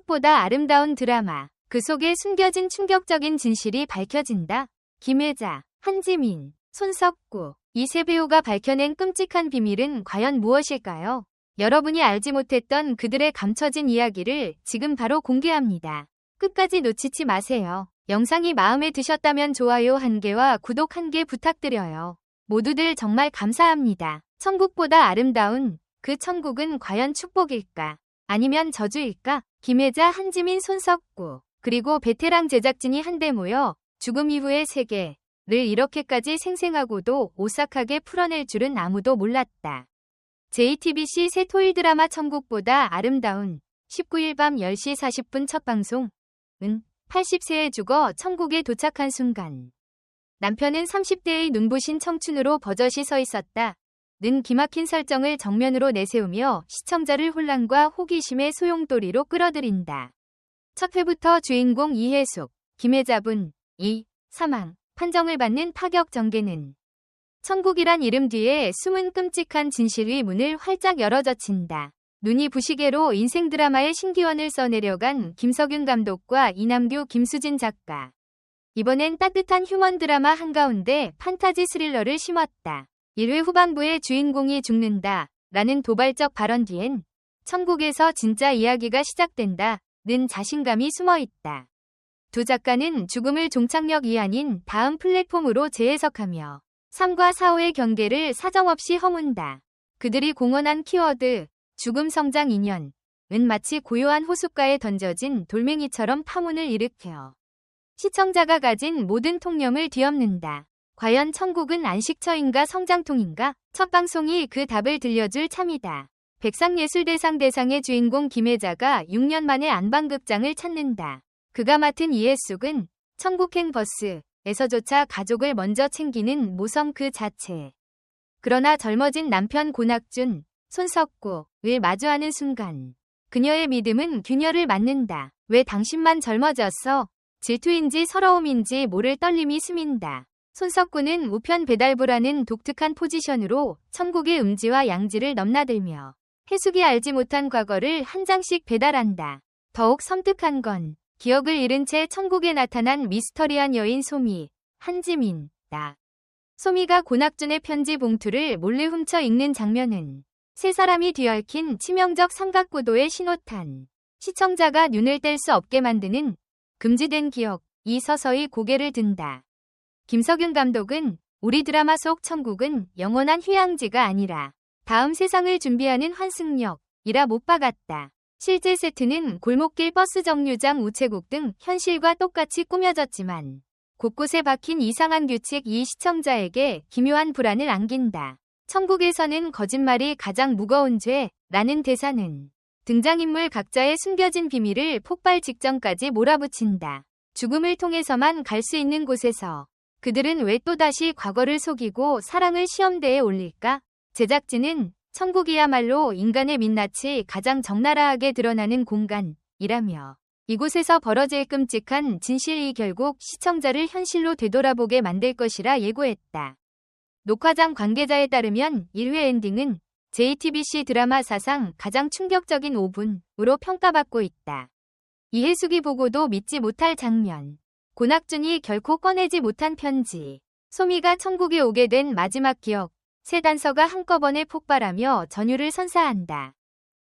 천국보다 아름다운 드라마. 그 속에 숨겨진 충격적인 진실이 밝혀진다. 김혜자, 한지민, 손석구, 이 세 배우가 밝혀낸 끔찍한 비밀은 과연 무엇일까요? 여러분이 알지 못했던 그들의 감춰진 이야기를 지금 바로 공개합니다. 끝까지 놓치지 마세요. 영상이 마음에 드셨다면 좋아요 1개와 구독 1개 부탁드려요. 모두들 정말 감사합니다. 천국보다 아름다운 그 천국은 과연 축복일까? 아니면 저주일까? 김혜자, 한지민, 손석구, 그리고 베테랑 제작진이 한데 모여 죽음 이후의 세계를 이렇게까지 생생하고도 오싹하게 풀어낼 줄은 아무도 몰랐다. JTBC 새 토일 드라마 천국보다 아름다운 19일 밤 10시 40분 첫 방송은 80세에 죽어 천국에 도착한 순간 남편은 30대의 눈부신 청춘으로 버젓이 서 있었다. 는 기막힌 설정을 정면으로 내세우며 시청자를 혼란과 호기심의 소용돌이로 끌어들인다. 첫 회부터 주인공 이혜숙, 김혜자분, 사망, 판정을 받는 파격 전개는 천국이란 이름 뒤에 숨은 끔찍한 진실의 문을 활짝 열어젖힌다. 눈이 부시게로 인생 드라마의 신기원을 써내려간 김석윤 감독과 이남규, 김수진 작가. 이번엔 따뜻한 휴먼 드라마 한가운데 판타지 스릴러를 심었다. 1회 후반부에 주인공이 죽는다 라는 도발적 발언 뒤엔 천국에서 진짜 이야기가 시작된다 는 자신감이 숨어있다. 두 작가는 죽음을 종착역이 아닌 다음 플랫폼으로 재해석하며 3과 4호의 경계를 사정없이 허문다. 그들이 공언한 키워드 죽음 성장 인연은 마치 고요한 호숫가에 던져진 돌멩이처럼 파문을 일으켜 시청자가 가진 모든 통념을 뒤엎는다. 과연 천국은 안식처인가 성장통인가? 첫 방송이 그 답을 들려줄 참이다. 백상예술대상 대상의 주인공 김혜자가 6년 만에 안방극장을 찾는다. 그가 맡은 이혜숙은 천국행 버스에서조차 가족을 먼저 챙기는 모성 그 자체. 그러나 젊어진 남편 고낙준, 손석구를 마주하는 순간 그녀의 믿음은 균열을 맞는다. 왜 당신만 젊어졌어? 질투인지 서러움인지 모를 떨림이 스민다. 손석구는 우편 배달부라는 독특한 포지션으로 천국의 음지와 양지를 넘나들며 혜숙이 알지 못한 과거를 한 장씩 배달한다. 더욱 섬뜩한 건 기억을 잃은 채 천국에 나타난 미스터리한 여인 소미, 한지민다. 소미가 고낙준의 편지 봉투를 몰래 훔쳐 읽는 장면은 세 사람이 뒤얽힌 치명적 삼각구도의 신호탄. 시청자가 눈을 뗄 수 없게 만드는 금지된 기억, 이 서서히 고개를 든다. 김석윤 감독은 우리 드라마 속 천국은 영원한 휴양지가 아니라 다음 세상을 준비하는 환승역이라 못 박았다. 실제 세트는 골목길 버스 정류장 우체국 등 현실과 똑같이 꾸며졌지만 곳곳에 박힌 이상한 규칙이 시청자에게 기묘한 불안을 안긴다. 천국에서는 거짓말이 가장 무거운 죄라는 대사는 등장인물 각자의 숨겨진 비밀을 폭발 직전까지 몰아붙인다. 죽음을 통해서만 갈 수 있는 곳에서 그들은 왜 또다시 과거를 속이고 사랑을 시험대에 올릴까? 제작진은 천국이야말로 인간의 민낯이 가장 적나라하게 드러나는 공간이라며 이곳에서 벌어질 끔찍한 진실이 결국 시청자를 현실로 되돌아보게 만들 것이라 예고했다. 녹화장 관계자에 따르면 1회 엔딩은 JTBC 드라마 사상 가장 충격적인 5분으로 평가받고 있다. 이혜숙이 보고도 믿지 못할 장면. 고낙준이 결코 꺼내지 못한 편지. 소미가 천국에 오게 된 마지막 기억. 세 단서가 한꺼번에 폭발하며 전율을 선사한다.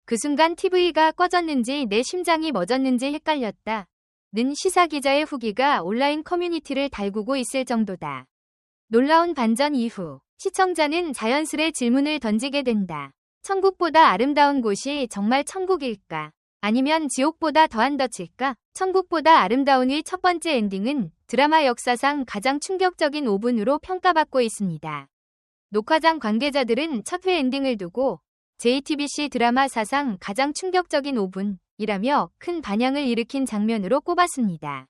그 순간 TV가 꺼졌는지 내 심장이 멎었는지 헷갈렸다. 는 시사기자의 후기가 온라인 커뮤니티를 달구고 있을 정도다. 놀라운 반전 이후 시청자는 자연스레 질문을 던지게 된다. 천국보다 아름다운 곳이 정말 천국일까? 아니면 지옥보다 더한 덫일까? 천국보다 아름다운의 첫 번째 엔딩은 드라마 역사상 가장 충격적인 5분으로 평가받고 있습니다. 녹화장 관계자들은 첫 회 엔딩을 두고 JTBC 드라마 사상 가장 충격적인 5분이라며 큰 반향을 일으킨 장면으로 꼽았습니다.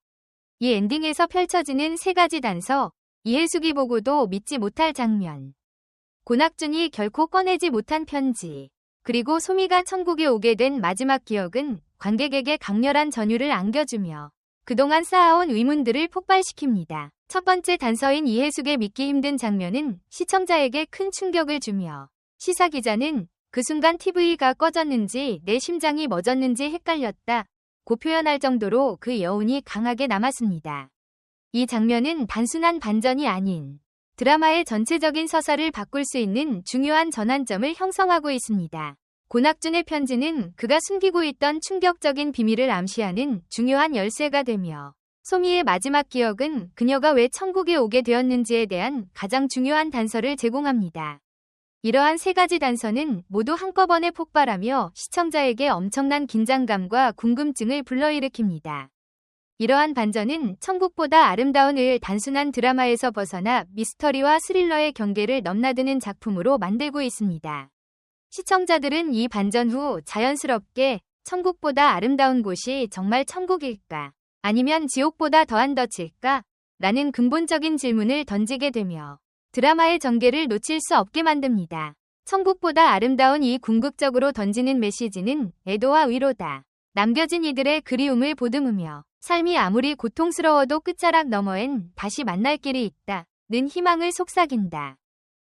이 엔딩에서 펼쳐지는 세 가지 단서, 이혜숙이 보고도 믿지 못할 장면, 고낙준이 결코 꺼내지 못한 편지, 그리고 소미가 천국에 오게 된 마지막 기억은 관객에게 강렬한 전율을 안겨주며 그동안 쌓아온 의문들을 폭발시킵니다. 첫 번째 단서인 이혜숙의 믿기 힘든 장면은 시청자에게 큰 충격을 주며 시사기자는 그 순간 TV가 꺼졌는지 내 심장이 멎었는지 헷갈렸다 고 표현할 정도로 그 여운이 강하게 남았습니다. 이 장면은 단순한 반전이 아닌 드라마의 전체적인 서사를 바꿀 수 있는 중요한 전환점을 형성하고 있습니다. 고낙준의 편지는 그가 숨기고 있던 충격적인 비밀을 암시하는 중요한 열쇠가 되며, 소미의 마지막 기억은 그녀가 왜 천국에 오게 되었는지에 대한 가장 중요한 단서를 제공합니다. 이러한 세 가지 단서는 모두 한꺼번에 폭발하며 시청자에게 엄청난 긴장감과 궁금증을 불러일으킵니다. 이러한 반전은 천국보다 아름다운을 단순한 드라마에서 벗어나 미스터리와 스릴러의 경계를 넘나드는 작품으로 만들고 있습니다. 시청자들은 이 반전 후 자연스럽게 천국보다 아름다운 곳이 정말 천국일까? 아니면 지옥보다 더한 덫일까? 라는 근본적인 질문을 던지게 되며 드라마의 전개를 놓칠 수 없게 만듭니다. 천국보다 아름다운 이 궁극적으로 던지는 메시지는 애도와 위로다. 남겨진 이들의 그리움을 보듬으며 삶이 아무리 고통스러워도 끝자락 너머엔 다시 만날 길이 있다는 희망을 속삭인다.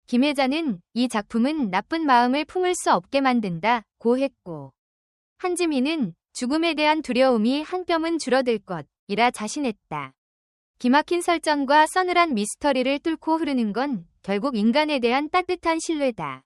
김혜자는 이 작품은 나쁜 마음을 품을 수 없게 만든다고 했고, 한지민은 죽음에 대한 두려움이 한 뼘은 줄어들 것이라 자신했다. 기막힌 설정과 서늘한 미스터리를 뚫고 흐르는 건 결국 인간에 대한 따뜻한 신뢰다.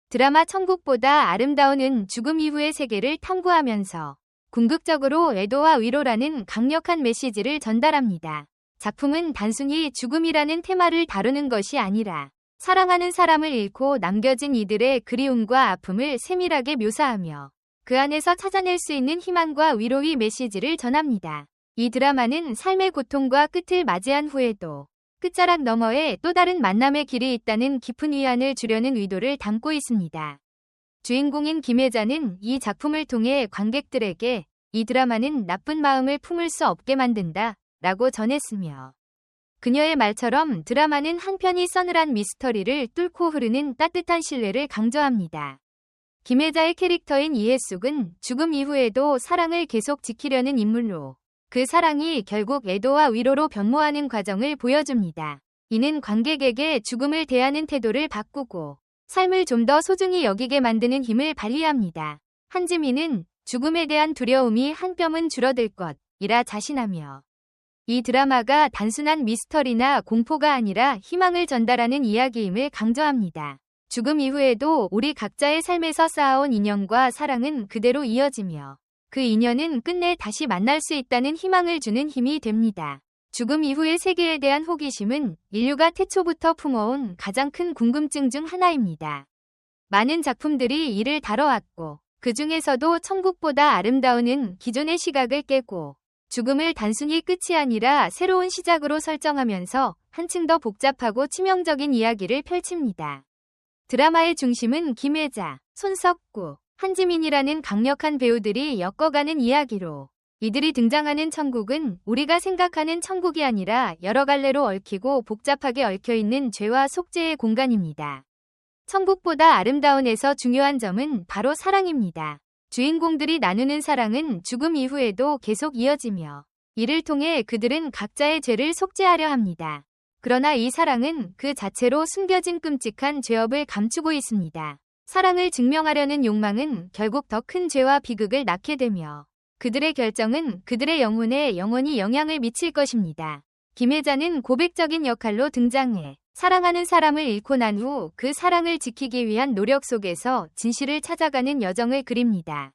드라마 천국보다 아름다운은 죽음 이후의 세계를 탐구하면서 궁극적으로 애도와 위로라는 강력한 메시지를 전달합니다. 작품은 단순히 죽음이라는 테마를 다루는 것이 아니라 사랑하는 사람을 잃고 남겨진 이들의 그리움과 아픔을 세밀하게 묘사하며 그 안에서 찾아낼 수 있는 희망과 위로의 메시지를 전합니다. 이 드라마는 삶의 고통과 끝을 맞이한 후에도 끝자락 너머에 또 다른 만남의 길이 있다는 깊은 위안을 주려는 의도를 담고 있습니다. 주인공인 김혜자는 이 작품을 통해 관객들에게 이 드라마는 나쁜 마음을 품을 수 없게 만든다 라고 전했으며, 그녀의 말처럼 드라마는 한편이 서늘한 미스터리를 뚫고 흐르는 따뜻한 신뢰를 강조합니다. 김혜자의 캐릭터인 이혜숙은 죽음 이후에도 사랑을 계속 지키려는 인물로 그 사랑이 결국 애도와 위로로 변모하는 과정을 보여줍니다. 이는 관객에게 죽음을 대하는 태도를 바꾸고 삶을 좀 더 소중히 여기게 만드는 힘을 발휘합니다. 한지민은 죽음에 대한 두려움이 한 뼘은 줄어들 것이라 자신하며, 이 드라마가 단순한 미스터리나 공포가 아니라 희망을 전달하는 이야기임을 강조합니다. 죽음 이후에도 우리 각자의 삶에서 쌓아온 인연과 사랑은 그대로 이어지며 그 인연은 끝내 다시 만날 수 있다는 희망을 주는 힘이 됩니다. 죽음 이후의 세계에 대한 호기심은 인류가 태초부터 품어온 가장 큰 궁금증 중 하나입니다. 많은 작품들이 이를 다뤄왔고, 그 중에서도 천국보다 아름다운은 기존의 시각을 깨고 죽음을 단순히 끝이 아니라 새로운 시작으로 설정하면서 한층 더 복잡하고 치명적인 이야기를 펼칩니다. 드라마의 중심은 김혜자, 손석구, 한지민이라는 강력한 배우들이 엮어가는 이야기로, 이들이 등장하는 천국은 우리가 생각하는 천국이 아니라 여러 갈래로 얽히고 복잡하게 얽혀있는 죄와 속죄의 공간입니다. 천국보다 아름다운에서 중요한 점은 바로 사랑입니다. 주인공들이 나누는 사랑은 죽음 이후에도 계속 이어지며 이를 통해 그들은 각자의 죄를 속죄하려 합니다. 그러나 이 사랑은 그 자체로 숨겨진 끔찍한 죄업을 감추고 있습니다. 사랑을 증명하려는 욕망은 결국 더 큰 죄와 비극을 낳게 되며 그들의 결정은 그들의 영혼에 영원히 영향을 미칠 것입니다. 김혜자는 고백적인 역할로 등장해 사랑하는 사람을 잃고 난 후 그 사랑을 지키기 위한 노력 속에서 진실을 찾아가는 여정을 그립니다.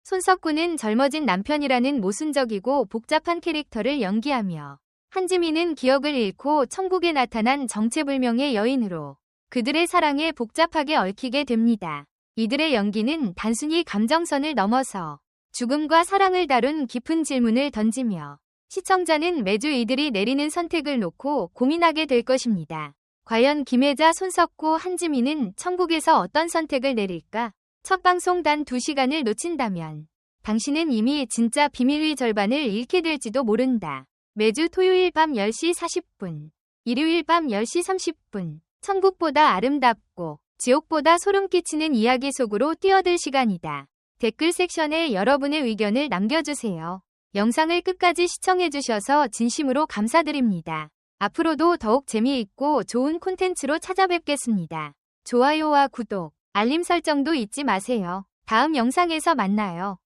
손석구는 젊어진 남편이라는 모순적이고 복잡한 캐릭터를 연기하며, 한지민은 기억을 잃고 천국에 나타난 정체불명의 여인으로 그들의 사랑에 복잡하게 얽히게 됩니다. 이들의 연기는 단순히 감정선을 넘어서 죽음과 사랑을 다룬 깊은 질문을 던지며 시청자는 매주 이들이 내리는 선택을 놓고 고민하게 될 것입니다. 과연 김혜자, 손석구, 한지민은 천국에서 어떤 선택을 내릴까? 첫 방송 단 2시간을 놓친다면 당신은 이미 진짜 비밀의 절반을 잃게 될지도 모른다. 매주 토요일 밤 10시 40분, 일요일 밤 10시 30분, 천국보다 아름답고 지옥보다 소름 끼치는 이야기 속으로 뛰어들 시간이다. 댓글 섹션에 여러분의 의견을 남겨주세요. 영상을 끝까지 시청해주셔서 진심으로 감사드립니다. 앞으로도 더욱 재미있고 좋은 콘텐츠로 찾아뵙겠습니다. 좋아요와 구독, 알림 설정도 잊지 마세요. 다음 영상에서 만나요.